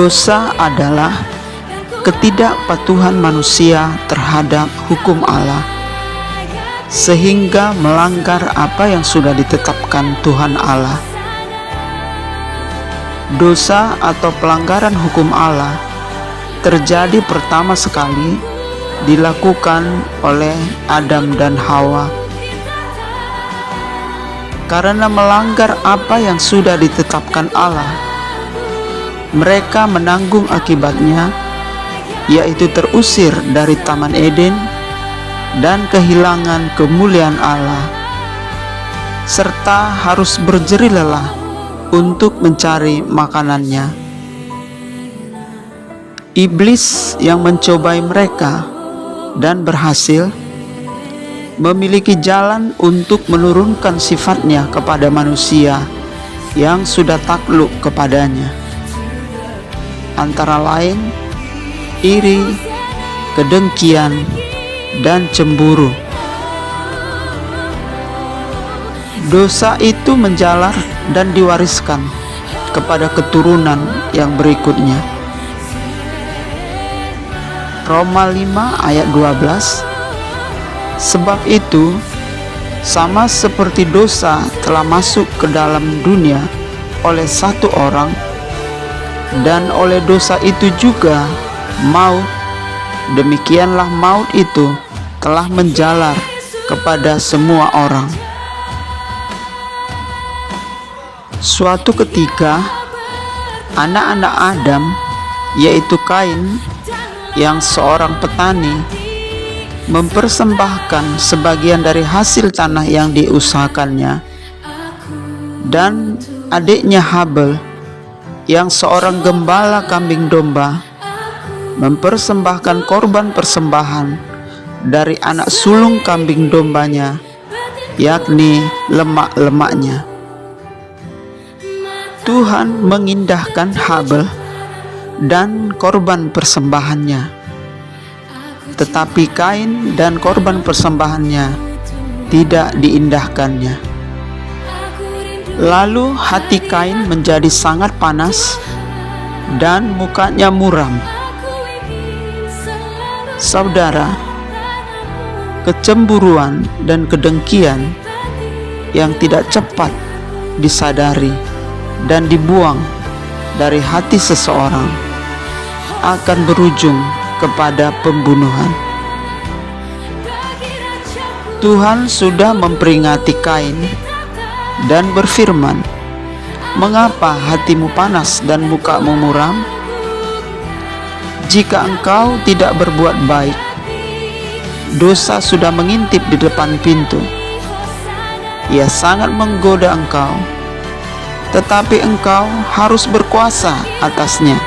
Dosa adalah ketidakpatuhan manusia terhadap hukum Allah, sehingga melanggar apa yang sudah ditetapkan Tuhan Allah. Dosa atau pelanggaran hukum Allah terjadi pertama sekali dilakukan oleh Adam dan Hawa. Karena melanggar apa yang sudah ditetapkan Allah, mereka menanggung akibatnya, yaitu terusir dari Taman Eden dan kehilangan kemuliaan Allah, serta harus berjerih lelah untuk mencari makanannya. Iblis yang mencobai mereka dan berhasil memiliki jalan untuk menurunkan sifatnya kepada manusia yang sudah takluk kepadanya, antara lain iri, kedengkian, dan cemburu. Dosa itu menjalar dan diwariskan kepada keturunan yang berikutnya. Roma 5 ayat 12. Sebab itu, sama seperti dosa telah masuk ke dalam dunia oleh satu orang, dan oleh dosa itu juga maut, demikianlah maut itu telah menjalar kepada semua orang. Suatu ketika, anak-anak Adam, yaitu Kain, yang seorang petani, mempersembahkan sebagian dari hasil tanah yang diusahakannya, dan adiknya Habel, yang seorang gembala kambing domba, mempersembahkan korban persembahan dari anak sulung kambing dombanya, yakni lemak-lemaknya. Tuhan mengindahkan Habel dan korban persembahannya, tetapi Kain dan korban persembahannya tidak diindahkannya. Lalu hati Kain menjadi sangat panas dan mukanya muram. Saudara, kecemburuan dan kedengkian yang tidak cepat disadari dan dibuang dari hati seseorang akan berujung kepada pembunuhan. Tuhan sudah memperingati Kain dan berfirman, "Mengapa hatimu panas dan mukamu muram? Jika engkau tidak berbuat baik, dosa sudah mengintip di depan pintu. Ia sangat menggoda engkau, tetapi engkau harus berkuasa atasnya."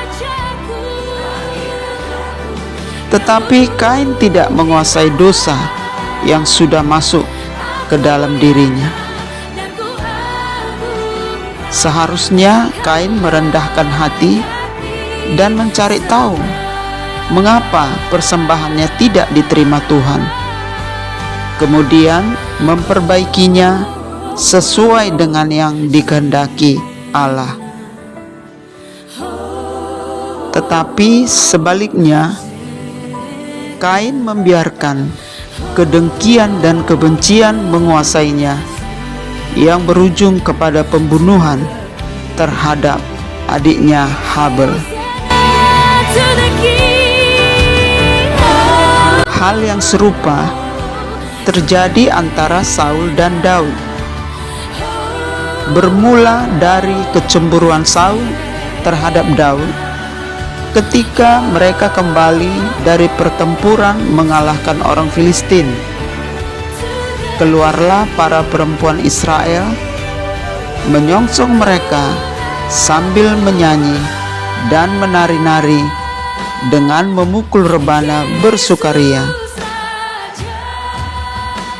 Tetapi Kain tidak menguasai dosa yang sudah masuk ke dalam dirinya. Seharusnya Kain merendahkan hati dan mencari tahu mengapa persembahannya tidak diterima Tuhan, kemudian memperbaikinya sesuai dengan yang dikehendaki Allah. Tetapi sebaliknya, Kain membiarkan kedengkian dan kebencian menguasainya, yang berujung kepada pembunuhan terhadap adiknya Habel. Hal yang serupa terjadi antara Saul dan Daud. Bermula dari kecemburuan Saul terhadap Daud ketika mereka kembali dari pertempuran mengalahkan orang Filistin. Keluarlah para perempuan Israel menyongsong mereka sambil menyanyi dan menari-nari dengan memukul rebana bersukaria.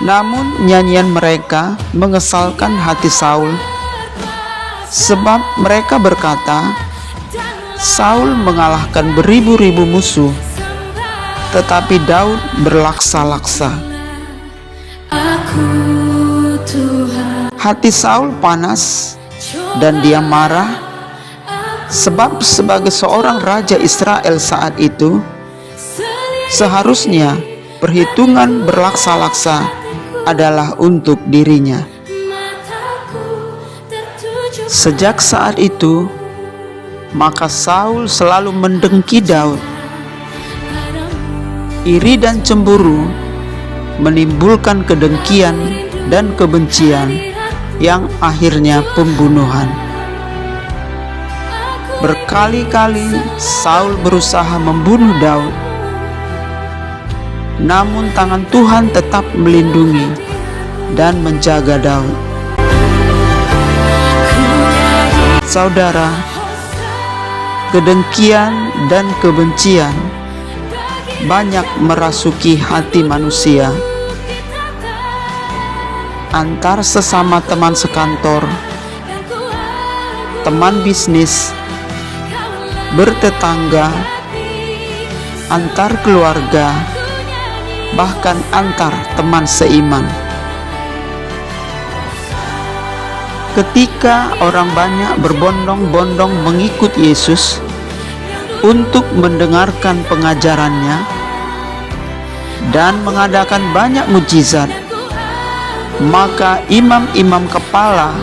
Namun nyanyian mereka mengesalkan hati Saul, sebab mereka berkata, "Saul mengalahkan beribu-ribu musuh, tetapi Daud berlaksa-laksa." Hati Saul panas dan dia marah Sebab sebagai seorang raja Israel saat itu, seharusnya perhitungan berlaksa-laksa adalah untuk dirinya. Sejak saat itu, maka Saul selalu mendengki Daud. Iri dan cemburu menimbulkan kedengkian dan kebencian yang akhirnya pembunuhan. Berkali-kali Saul berusaha membunuh Daud, namun tangan Tuhan tetap melindungi dan menjaga Daud. Saudara, kedengkian dan kebencian banyak merasuki hati manusia, antar sesama teman sekantor, teman bisnis, bertetangga, antar keluarga, bahkan antar teman seiman. Ketika orang banyak berbondong-bondong mengikut Yesus untuk mendengarkan pengajarannya dan mengadakan banyak mujizat, maka imam-imam kepala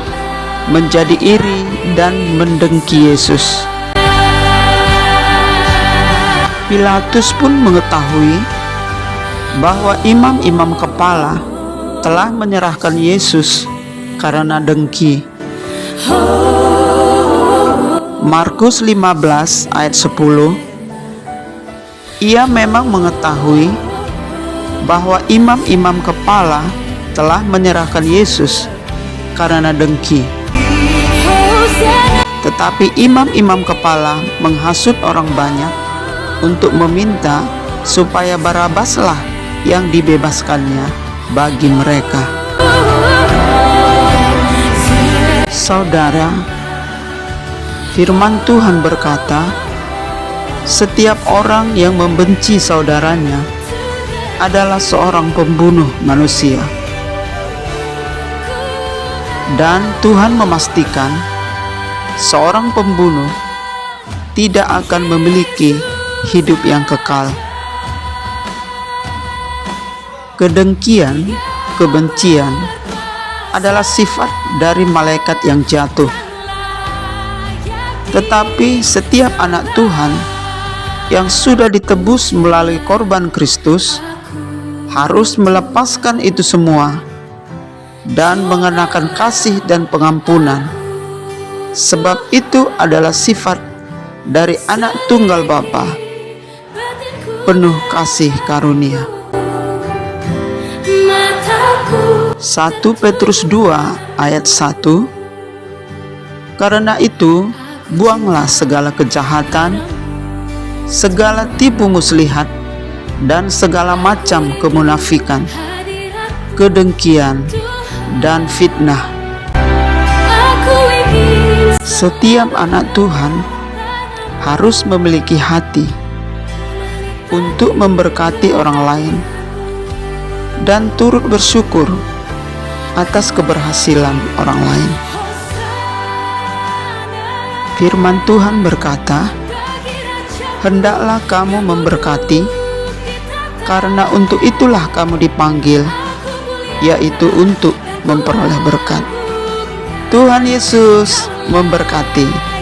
menjadi iri dan mendengki Yesus. Pilatus pun mengetahui bahwa imam-imam kepala telah menyerahkan Yesus karena dengki. Markus 15 ayat 10. Ia memang mengetahui bahwa imam-imam kepala telah menyerahkan Yesus karena dengki. Tetapi imam-imam kepala menghasut orang banyak untuk meminta supaya Barabaslah yang dibebaskannya bagi mereka. Saudara, firman Tuhan berkata, setiap orang yang membenci saudaranya adalah seorang pembunuh manusia. Dan Tuhan memastikan seorang pembunuh tidak akan memiliki hidup yang kekal. Kedengkian, kebencian adalah sifat dari malaikat yang jatuh. Tetapi setiap anak Tuhan yang sudah ditebus melalui korban Kristus harus melepaskan itu semua dan mengenakan kasih dan pengampunan, sebab itu adalah sifat dari anak tunggal Bapa, penuh kasih karunia. 1 Petrus 2 ayat 1. Karena itu, buanglah segala kejahatan, segala tipu muslihat, dan segala macam kemunafikan, kedengkian, dan fitnah. Setiap anak Tuhan harus memiliki hati untuk memberkati orang lain dan turut bersyukur atas keberhasilan orang lain. Firman Tuhan berkata, hendaklah kamu memberkati, karena untuk itulah kamu dipanggil, yaitu untuk memperoleh berkat. Tuhan Yesus memberkati.